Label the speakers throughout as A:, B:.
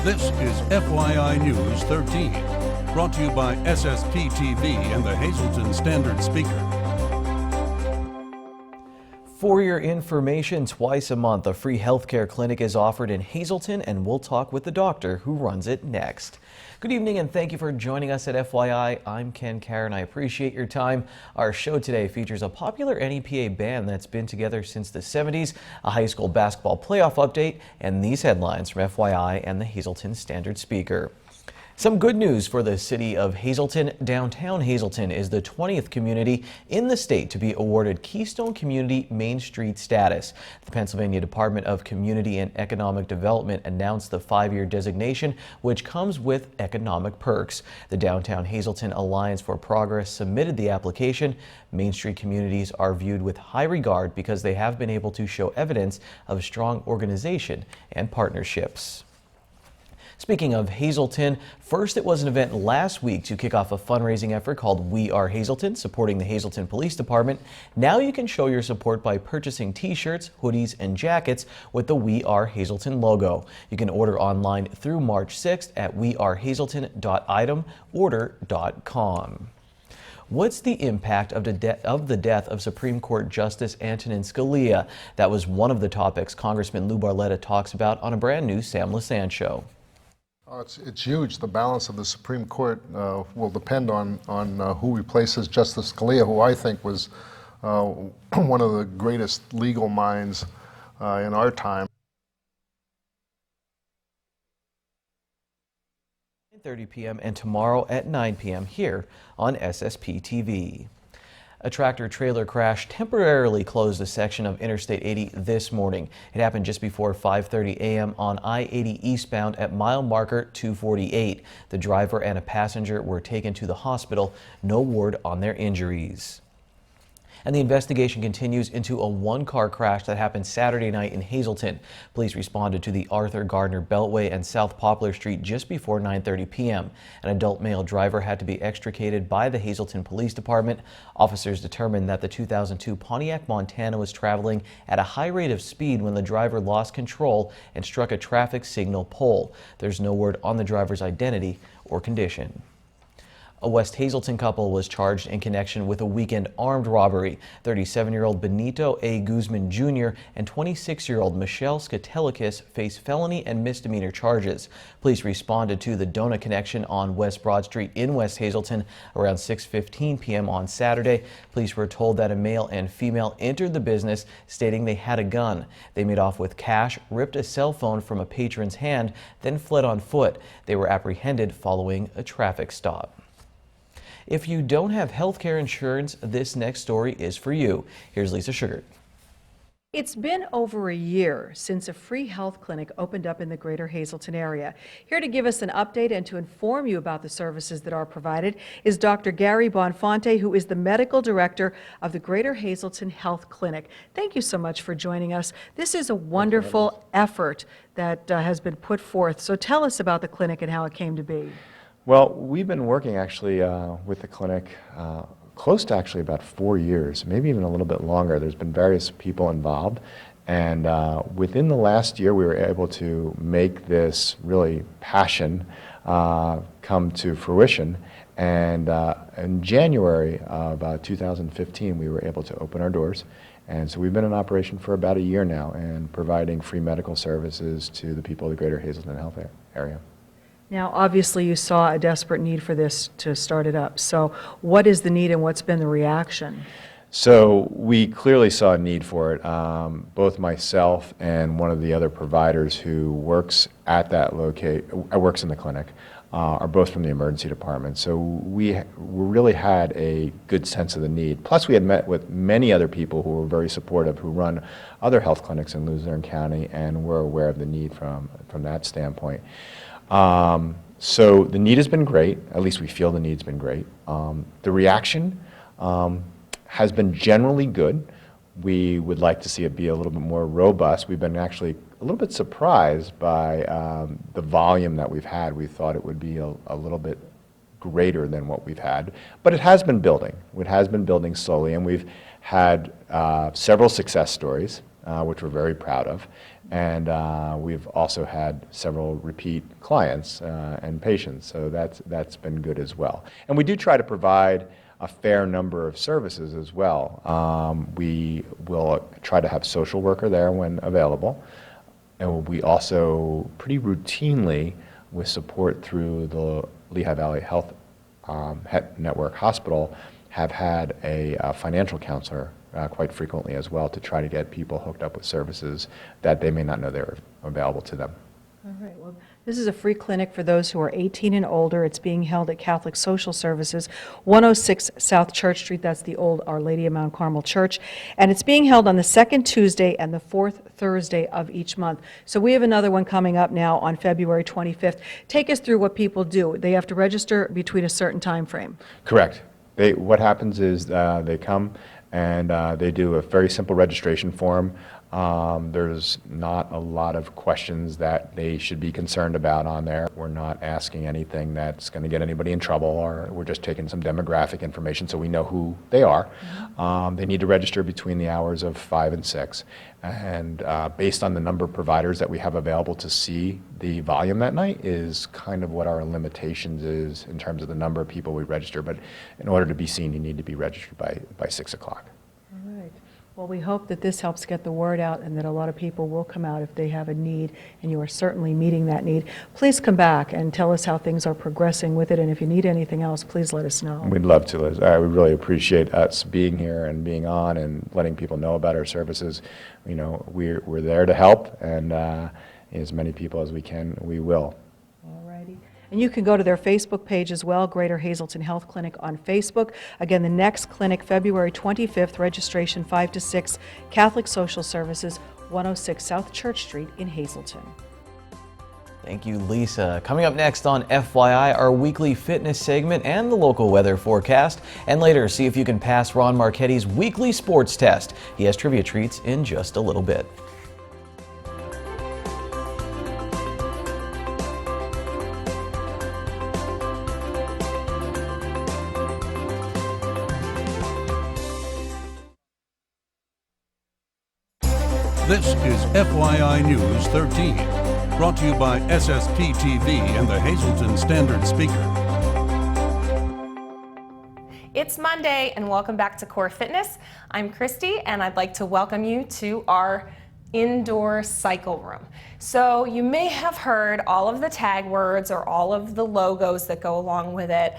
A: This is FYI News 13, brought to you by SSPTV and the Hazleton Standard Speaker.
B: For your information, twice a month, a free healthcare clinic is offered in Hazleton, and we'll talk with the doctor who runs it next. Good evening, and thank you for joining us at FYI. I'm Ken Karen. I appreciate your time. Our show today features a popular NEPA band that's been together since the 70s, a high school basketball playoff update, and these headlines from FYI and the Hazleton Standard Speaker. Some good news for the city of Hazleton. Downtown Hazleton is the 20th community in the state to be awarded Keystone Community Main Street status. The Pennsylvania Department of Community and Economic Development announced the 5-year designation, which comes with economic perks. The Downtown Hazleton Alliance for Progress submitted the application. Main Street communities are viewed with high regard because they have been able to show evidence of strong organization and partnerships. Speaking of Hazleton, first it was an event last week to kick off a fundraising effort called We Are Hazleton, supporting the Hazleton Police Department. Now you can show your support by purchasing t-shirts, hoodies, and jackets with the We Are Hazleton logo. You can order online through March 6th at wearehazleton.itemorder.com. What's the impact of the death of Supreme Court Justice Antonin Scalia? That was one of the topics Congressman Lou Barletta talks about on a brand new Sam Lassand show.
C: It's huge. The balance of the Supreme Court will depend on who replaces Justice Scalia, who I think was one of the greatest legal minds in our time.
B: 9:30 p.m. and tomorrow at 9 p.m. here on SSPTV. A tractor-trailer crash temporarily closed a section of Interstate 80 this morning. It happened just before 5:30 a.m. on I-80 eastbound at mile marker 248. The driver and a passenger were taken to the hospital. No word on their injuries. And the investigation continues into a one-car crash that happened Saturday night in Hazleton. Police responded to the Arthur Gardner Beltway and South Poplar Street just before 9:30 p.m. An adult male driver had to be extricated by the Hazleton Police Department. Officers determined that the 2002 Pontiac Montana was traveling at a high rate of speed when the driver lost control and struck a traffic signal pole. There's no word on the driver's identity or condition. A West Hazleton couple was charged in connection with a weekend armed robbery. 37-year-old Benito A. Guzman Jr. and 26-year-old Michelle Skatelikis face felony and misdemeanor charges. Police responded to the Donut connection on West Broad Street in West Hazleton around 6:15 p.m. on Saturday. Police were told that a male and female entered the business stating they had a gun. They made off with cash, ripped a cell phone from a patron's hand, then fled on foot. They were apprehended following a traffic stop. If you don't have health care insurance, this next story is for you. Here's Lisa Sugart.
D: It's been over a year since a free health clinic opened up in the greater Hazleton area. Here to give us an update and to inform you about the services that are provided is Dr. Gary Bonfonte, who is the medical director of the Greater Hazleton Health Clinic. Thank you so much for joining us. This is a wonderful effort that has been put forth. So tell us about the clinic and how it came to be.
E: Well, we've been working actually with the clinic close to actually about 4 years, maybe even a little bit longer. There's been various people involved, and within the last year we were able to make this really passion come to fruition. And in January of 2015 we were able to open our doors. And so we've been in operation for about a year now and providing free medical services to the people of the greater Hazleton health area.
D: Now, obviously, you saw a desperate need for this to start it up. So what is the need and what's been the reaction?
E: So we clearly saw a need for it. Both myself and one of the other providers who works at that works in the clinic are both from the emergency department. So we really had a good sense of the need. Plus, we had met with many other people who were very supportive, who run other health clinics in Luzerne County, and were aware of the need from that standpoint. So the need has been great. At least we feel the need's been great. The reaction has been generally good. We would like to see it be a little bit more robust. We've been actually a little bit surprised by the volume that we've had. We thought it would be a little bit greater than what we've had, but it has been building. It has been building slowly, and we've had several success stories, which we're very proud of. And we've also had several repeat clients and patients, so that's been good as well. And we do try to provide a fair number of services as well. We will try to have social worker there when available, and we also pretty routinely, with support through the Lehigh Valley Health Network Hospital, have had a financial counselor quite frequently as well, to try to get people hooked up with services that they may not know they're available to them.
D: All right, well, this is a free clinic for those who are 18 and older. It's being held at Catholic Social Services, 106 South Church Street. That's the old Our Lady of Mount Carmel Church. And it's being held on the second Tuesday and the fourth Thursday of each month. So we have another one coming up now on February 25th. Take us through what people do. They have to register between a certain time frame.
E: Correct. What happens is they come and they do a very simple registration form. There's not a lot of questions that they should be concerned about on there. We're not asking anything that's going to get anybody in trouble, or we're just taking some demographic information so we know who they are. They need to register between the hours of 5 and 6. And based on the number of providers that we have available to see the volume that night is kind of what our limitations is in terms of the number of people we register. But in order to be seen, you need to be registered by 6 o'clock.
D: All right. Well, we hope that this helps get the word out and that a lot of people will come out if they have a need, and you are certainly meeting that need. Please come back and tell us how things are progressing with it, and if you need anything else, please let us know.
E: We'd love to, Liz. We really appreciate us being here and being on and letting people know about our services. You know, we're there to help, and as many people as we can, we will.
D: And you can go to their Facebook page as well, Greater Hazleton Health Clinic on Facebook. Again, the next clinic, February 25th, registration 5 to 6, Catholic Social Services, 106 South Church Street in Hazleton.
B: Thank you, Lisa. Coming up next on FYI, our weekly fitness segment and the local weather forecast. And later, see if you can pass Ron Marchetti's weekly sports test. He has trivia treats in just a little bit.
A: This is FYI News 13, brought to you by SSPTV and the Hazleton Standard Speaker.
F: It's Monday and welcome back to Core Fitness. I'm Christy and I'd like to welcome you to our indoor cycle room. So you may have heard all of the tag words or all of the logos that go along with it.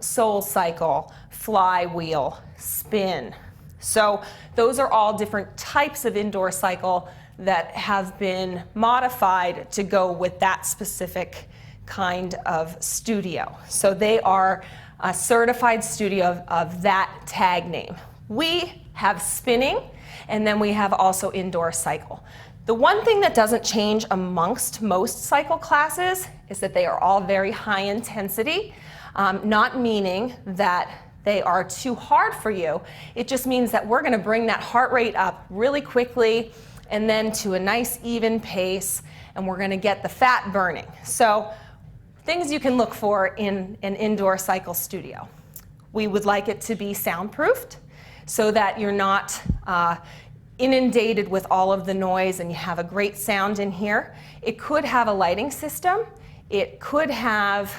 F: Soul Cycle, flywheel, spin. So those are all different types of indoor cycle that have been modified to go with that specific kind of studio. So they are a certified studio of that tag name. We have spinning, and then we have also indoor cycle. The one thing that doesn't change amongst most cycle classes is that they are all very high intensity, not meaning that they are too hard for you. It just means that we're gonna bring that heart rate up really quickly and then to a nice even pace, and we're gonna get the fat burning. So things you can look for in an indoor cycle studio. We would like it to be soundproofed so that you're not inundated with all of the noise and you have a great sound in here. It could have a lighting system. It could have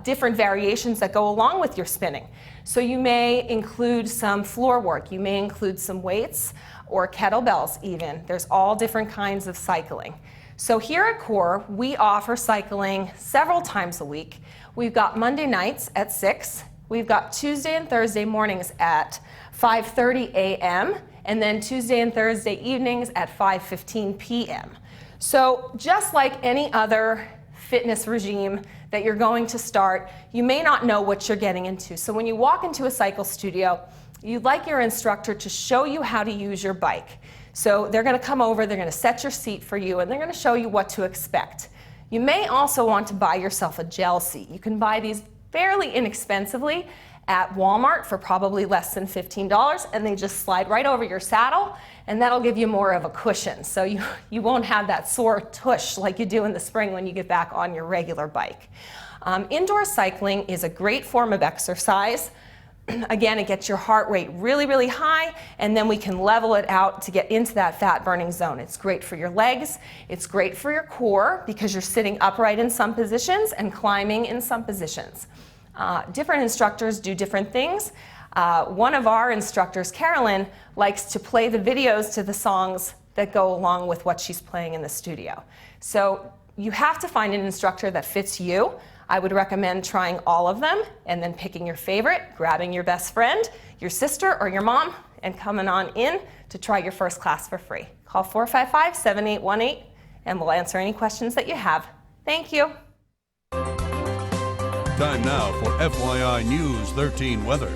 F: different variations that go along with your spinning. So you may include some floor work, you may include some weights or kettlebells even. There's all different kinds of cycling. So here at Core, we offer cycling several times a week. We've got Monday nights at 6, we've got Tuesday and Thursday mornings at 5:30 a.m., and then Tuesday and Thursday evenings at 5:15 p.m. So just like any other fitness regime that you're going to start, you may not know what you're getting into. So when you walk into a cycle studio, you'd like your instructor to show you how to use your bike. So they're going to come over, they're going to set your seat for you, and they're going to show you what to expect. You may also want to buy yourself a gel seat. You can buy these fairly inexpensively at Walmart for probably less than $15, and they just slide right over your saddle, and that'll give you more of a cushion. So you won't have that sore tush like you do in the spring when you get back on your regular bike. Indoor cycling is a great form of exercise, Again, it gets your heart rate really, really high, and then we can level it out to get into that fat burning zone. It's great for your legs, it's great for your core because you're sitting upright in some positions and climbing in some positions. Different instructors do different things. One of our instructors, Carolyn, likes to play the videos to the songs that go along with what she's playing in the studio. So you have to find an instructor that fits you. I would recommend trying all of them and then picking your favorite, grabbing your best friend, your sister, or your mom, and coming on in to try your first class for free. Call 455-7818 and we'll answer any questions that you have. Thank you.
A: Time now for FYI News 13 weather.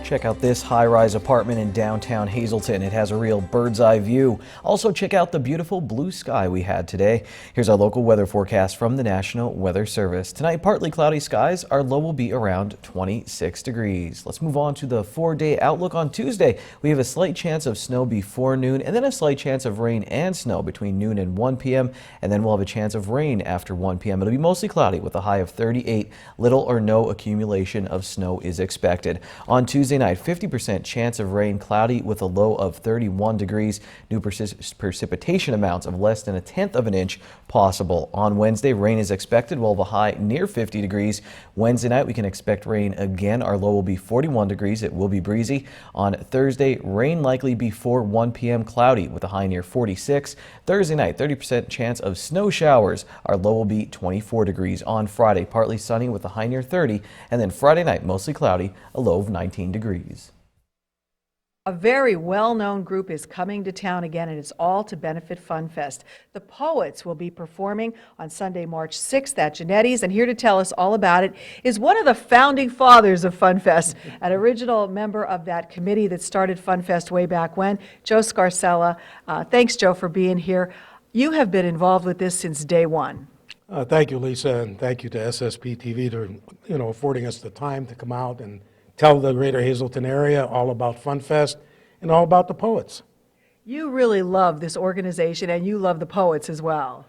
B: Check out this high-rise apartment in downtown Hazleton. It has a real bird's eye view. Also check out the beautiful blue sky we had today. Here's our local weather forecast from the National Weather Service. Tonight, partly cloudy skies. Our low will be around 26 degrees. Let's move on to the 4-day outlook. On Tuesday, we have a slight chance of snow before noon and then a slight chance of rain and snow between noon and 1 p.m. And then we'll have a chance of rain after 1 p.m. It'll be mostly cloudy with a high of 38. Little or no accumulation of snow is expected. On Tuesday night, 50% chance of rain, cloudy with a low of 31 degrees. New precipitation amounts of less than 1/10 of an inch possible. On Wednesday, rain is expected. We'll have a high near 50 degrees. Wednesday night, we can expect rain again. Our low will be 41 degrees. It will be breezy. On Thursday, rain likely before 1 p.m. cloudy with a high near 46. Thursday night, 30% chance of snow showers. Our low will be 24 degrees. On Friday, partly sunny with a high near 30. And then Friday night, mostly cloudy, a low of 19 degrees.
D: A very well-known group is coming to town again, and it's all to benefit Fun Fest. The Poets will be performing on Sunday, March 6th at Genetti's, and here to tell us all about it is one of the founding fathers of Fun Fest, an original member of that committee that started Fun Fest way back when, Joe Scarcella. Thanks, Joe, for being here. You have been involved with this since day one.
G: Thank you, Lisa, and thank you to SSPTV for affording us the time to come out and tell the greater Hazleton area all about Fun Fest and all about the Poets.
D: You really love this organization, and you love the Poets as well.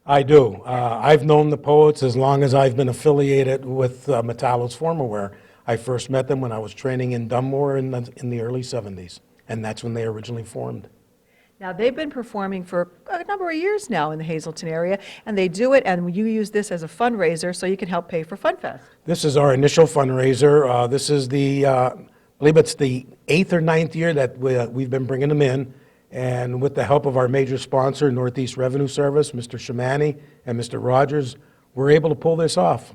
G: I do. I've known the Poets as long as I've been affiliated with Metallo's Formalwear. I first met them when I was training in Dunmore in the early 70s, and that's when they originally formed.
D: Now, they've been performing for a number of years now in the Hazleton area, and they do it, and you use this as a fundraiser so you can help pay for Fun Fest.
G: This is our initial fundraiser. This is I believe it's the 8th or 9th year that we've been bringing them in, and with the help of our major sponsor, Northeast Revenue Service, Mr. Shamani and Mr. Rogers, we're able to pull this off.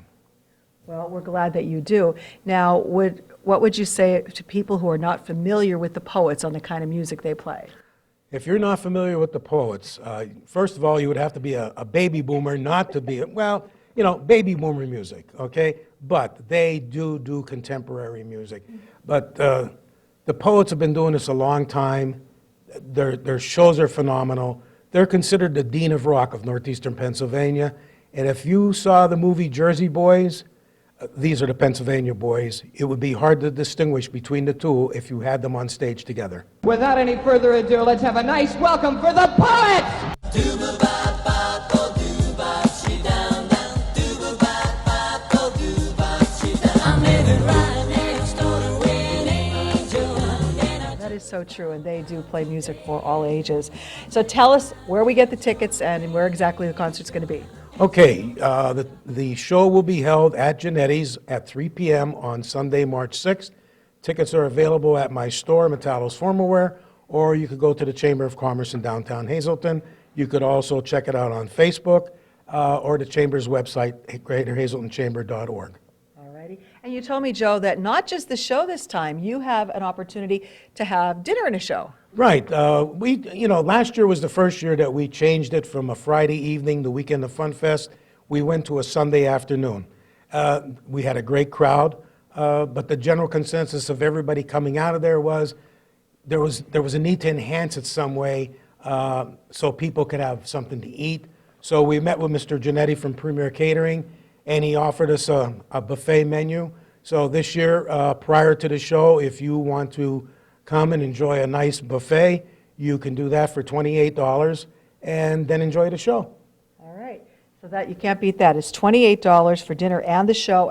D: Well, we're glad that you do. Now, what would you say to people who are not familiar with the Poets on the kind of music they play?
G: If you're not familiar with the Poets, first of all, you would have to be a baby boomer not to be, baby boomer music, okay? But they do contemporary music. But the Poets have been doing this a long time. Their shows are phenomenal. They're considered the Dean of Rock of Northeastern Pennsylvania. And if you saw the movie Jersey Boys, these are the Pennsylvania Boys. It would be hard to distinguish between the two if you had them on stage together.
H: Without any further ado, let's have a nice welcome for the Poets!
D: That is so true, and they do play music for all ages. So tell us where we get the tickets and where exactly the concert's going to be.
G: Okay, the show will be held at Genetti's at 3 p.m. on Sunday, March 6th. Tickets are available at my store, Metallo's Formalwear, or you could go to the Chamber of Commerce in downtown Hazleton. You could also check it out on Facebook or the Chamber's website, greaterhazeltonchamber.org.
D: Alrighty. And you told me, Joe, that not just the show this time, you have an opportunity to have dinner and a show.
G: Right. Last year was the first year that we changed it from a Friday evening, the weekend of Fun Fest. We went to a Sunday afternoon. We had a great crowd, but the general consensus of everybody coming out of there was there was a need to enhance it some way so people could have something to eat. So we met with Mr. Giannetti from Premier Catering, and he offered us a buffet menu. So this year, prior to the show, if you want to come and enjoy a nice buffet, you can do that for $28 and then enjoy the show.
D: All right. So that, you can't beat that. It's $28 for dinner and the show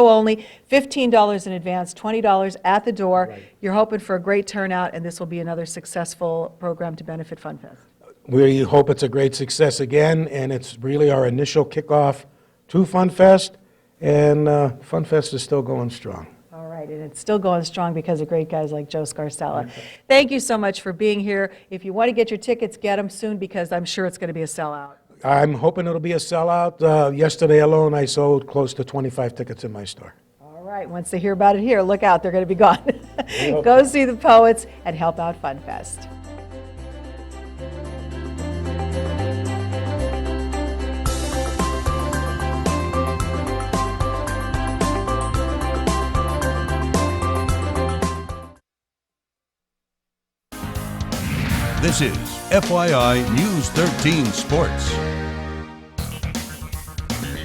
D: only, $15 in advance, $20 at the door.
G: Right.
D: You're hoping for a great turnout, and this will be another successful program to benefit FunFest.
G: We hope it's a great success again, and it's really our initial kickoff to FunFest, and FunFest is still going strong.
D: All right, and it's still going strong because of great guys like Joe Scarcella. Thank you so much for being here. If you want to get your tickets, get them soon, because I'm sure it's going to be a sellout.
G: I'm hoping it'll be a sellout. Yesterday alone, I sold close to 25 tickets in my store.
D: All right, once they hear about it here, look out, they're going to be gone. Go see the Poets and help out FunFest.
A: This is FYI News 13 Sports.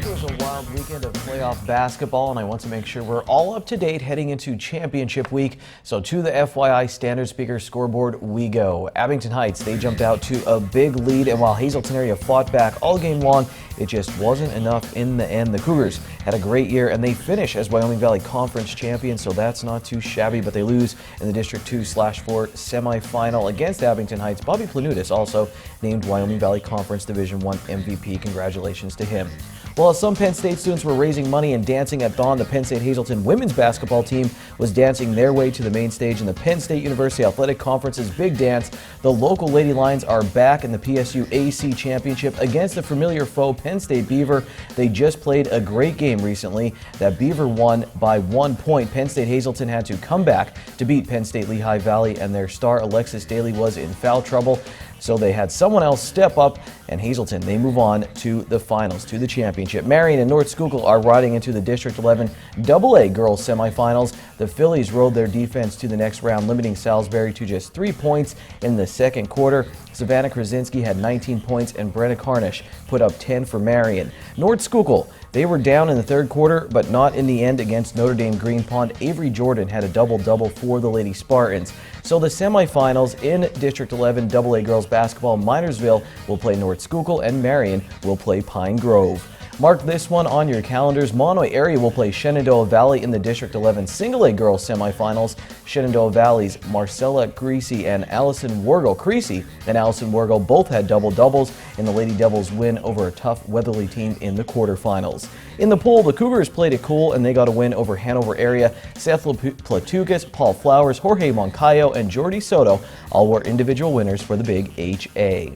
B: It was a wild weekend of playoff basketball, and I want to make sure we're all up to date heading into championship week. So to the FYI Standard Speaker scoreboard we go. Abington Heights, they jumped out to a big lead, and while Hazleton area fought back all game long, it just wasn't enough in the end. The Cougars had a great year, and they finish as Wyoming Valley Conference champions, so that's not too shabby, but they lose in the District 2/4 semifinal against Abington Heights. Bobby Planutis also named Wyoming Valley Conference Division I MVP. Congratulations to him. While some Penn State students were raising money and dancing at dawn, the Penn State Hazleton women's basketball team was dancing their way to the main stage in the Penn State University Athletic Conference's big dance. The local Lady Lions are back in the PSU AC Championship against the familiar foe Penn State Beaver. They just played a great game recently. That Beaver won by 1 point. Penn State Hazleton had to come back to beat Penn State Lehigh Valley, and their star Alexis Daly was in foul trouble. So they had someone else step up, and Hazleton, they move on to the finals, to the championship. Marion and North Schuylkill are riding into the District 11 AA girls semifinals. The Phillies rode their defense to the next round, limiting Salisbury to just 3 points in the second quarter. Savannah Krasinski had 19 points, and Brenna Carnish put up 10 for Marion. North Schuylkill, they were down in the third quarter, but not in the end against Notre Dame Green Pond. Avery Jordan had a double-double for the Lady Spartans. So the semifinals in District 11 AA girls basketball, Minersville will play North Schuylkill, and Marion will play Pine Grove. Mark this one on your calendars. Monomoy area will play Shenandoah Valley in the District 11 Single-A girls semifinals. Shenandoah Valley's Marcella Creasy and Allison Wargo. Creasy and Allison Wargo both had double-doubles in the Lady Devils' win over a tough Weatherly team in the quarterfinals. In the pool, the Cougars played it cool, and they got a win over Hanover area. Seth Platukas, Paul Flowers, Jorge Moncayo, and Jordy Soto all were individual winners for the Big HA.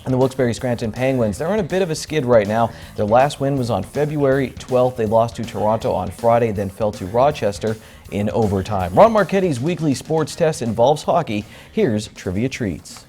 B: And the Wilkes-Barre Scranton Penguins, they're on a bit of a skid right now. Their last win was on February 12th. They lost to Toronto on Friday, then fell to Rochester in overtime. Ron Marchetti's weekly sports test involves hockey. Here's Trivia Treats.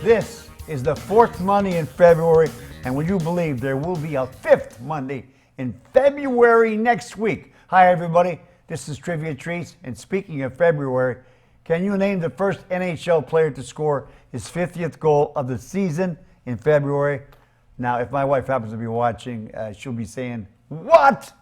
I: This is the fourth Monday in February, and would you believe there will be a fifth Monday in February next week? Hi everybody, this is Trivia Treats, and speaking of February, can you name the first NHL player to score his 50th goal of the season in February? Now, if my wife happens to be watching, she'll be saying, what?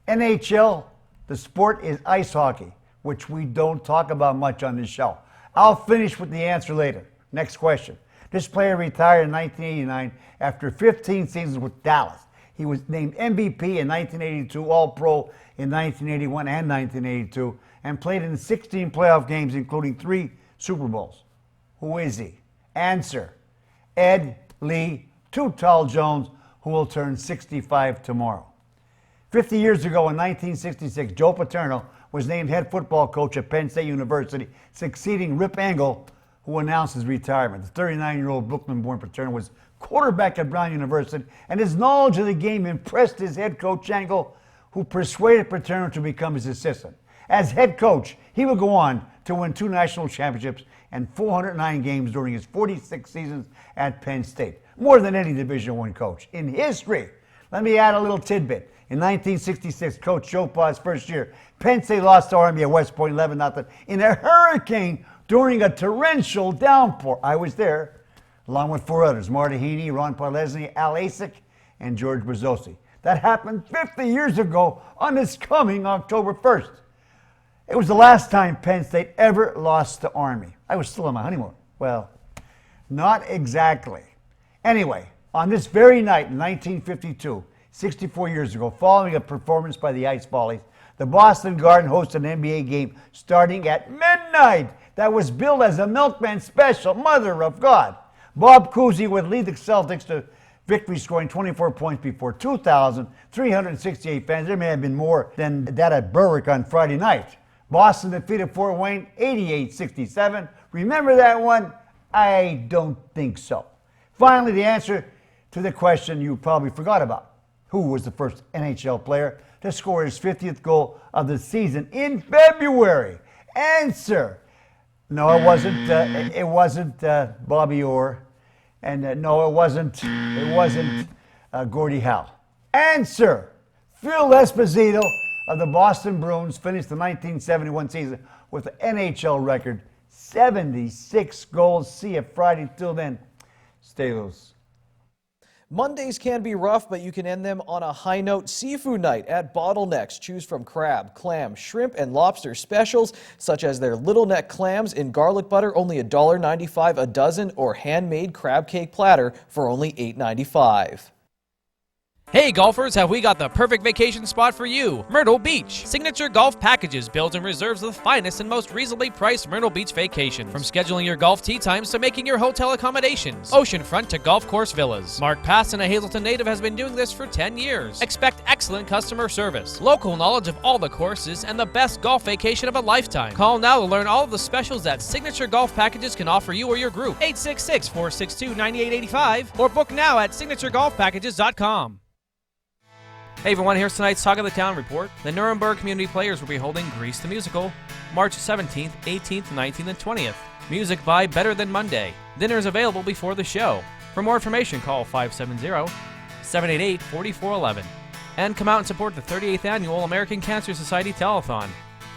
I: NHL? The sport is ice hockey, which we don't talk about much on this show. I'll finish with the answer later. Next question. This player retired in 1989 after 15 seasons with Dallas. He was named MVP in 1982, All-Pro in 1981 and 1982, and played in 16 playoff games, including 3 Super Bowls. Who is he? Answer. Ed Lee Too Tall Jones, who will turn 65 tomorrow. 50 years ago in 1966, Joe Paterno was named head football coach at Penn State University, succeeding Rip Engel, who announced his retirement. The 39-year-old Brooklyn-born Paterno was quarterback at Brown University, and his knowledge of the game impressed his head coach Engel, who persuaded Paterno to become his assistant. As head coach, he would go on to win 2 national championships and 409 games during his 46 seasons at Penn State, more than any Division I coach in history. Let me add a little tidbit. In 1966, Coach Joe Pa's first year, Penn State lost to Army at West Point 11-0 in a hurricane during a torrential downpour. I was there, along with 4 others, Marty Heaney, Ron Palesny, Al Asic, and George Brzozzi. That happened 50 years ago on this coming October 1st. It was the last time Penn State ever lost to Army. I was still on my honeymoon. Well, not exactly. Anyway, on this very night in 1952, 64 years ago, following a performance by the Ice Volleys, the Boston Garden hosted an NBA game starting at midnight that was billed as a Milkman Special, Mother of God. Bob Cousy would lead the Celtics to victory, scoring 24 points before 2,368 fans. There may have been more than that at Berwick on Friday night. Boston defeated Fort Wayne 88-67. Remember that one? I don't think so. Finally, the answer to the question you probably forgot about. Who was the first NHL player to score his 50th goal of the season in February? Answer. No, it wasn't. It wasn't Bobby Orr, and no, it wasn't. It wasn't Gordie Howe. Answer. Phil Esposito of the Boston Bruins finished the 1971 season with an NHL record 76 goals. See you Friday. Till then, stay loose.
B: Mondays can be rough, but you can end them on a high note. Seafood night at Bottlenecks. Choose from crab, clam, shrimp, and lobster specials, such as their little neck clams in garlic butter, only $1.95 a dozen, or handmade crab cake platter for only $8.95.
J: Hey golfers, have we got the perfect vacation spot for you? Myrtle Beach. Signature Golf Packages builds and reserves the finest and most reasonably priced Myrtle Beach vacations. From scheduling your golf tee times to making your hotel accommodations. Oceanfront to golf course villas. Mark Passon, a Hazleton native, has been doing this for 10 years. Expect excellent customer service, local knowledge of all the courses, and the best golf vacation of a lifetime. Call now to learn all of the specials that Signature Golf Packages can offer you or your group. 866-462-9885 or book now at signaturegolfpackages.com. Hey everyone, here's tonight's Talk of the Town report. The Nuremberg Community Players will be holding Grease the Musical March 17th, 18th, 19th, and 20th. Music by Better Than Monday. Dinner is available before the show. For more information, call 570-788-4411. And come out and support the 38th Annual American Cancer Society Telethon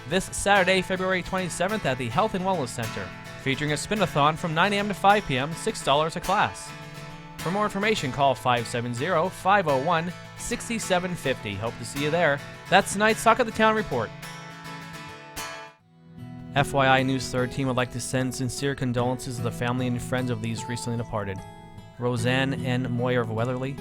J: this Saturday, February 27th at the Health and Wellness Center, featuring a spin-a-thon from 9 a.m. to 5 p.m., $6 a class. For more information, call 570-501-6750. Hope to see you there. That's tonight's Talk of the Town report. FYI News 13 would like to send sincere condolences to the family and friends of these recently departed. Roseanne N. Moyer of Weatherly.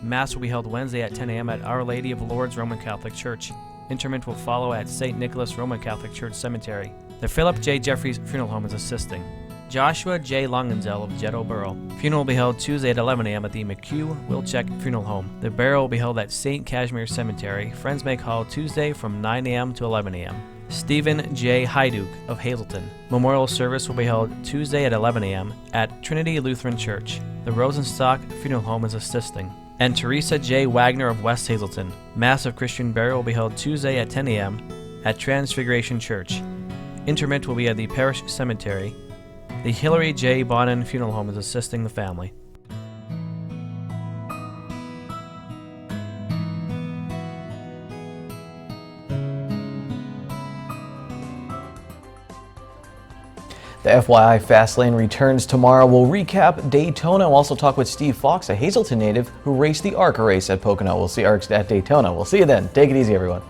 J: Mass will be held Wednesday at 10 a.m. at Our Lady of Lourdes Roman Catholic Church. Interment will follow at St. Nicholas Roman Catholic Church Cemetery. The Philip J. Jeffries Funeral Home is assisting. Joshua J. Longenzel of Jetto Borough. Funeral will be held Tuesday at 11 a.m. at the McHugh Wilczek Funeral Home. The burial will be held at St. Casimir Cemetery. Friends may call Tuesday from 9 a.m. to 11 a.m. Stephen J. Hyduke of Hazleton. Memorial service will be held Tuesday at 11 a.m. at Trinity Lutheran Church. The Rosenstock Funeral Home is assisting. And Teresa J. Wagner of West Hazleton. Mass of Christian burial will be held Tuesday at 10 a.m. at Transfiguration Church. Interment will be at the Parish Cemetery. The Hillary J. Bonin Funeral Home is assisting the family.
B: The FYI Fast Lane returns tomorrow. We'll recap Daytona. We'll also talk with Steve Fox, a Hazleton native who raced the ARCA race at Pocono. We'll see ARCs at Daytona. We'll see you then. Take it easy, everyone.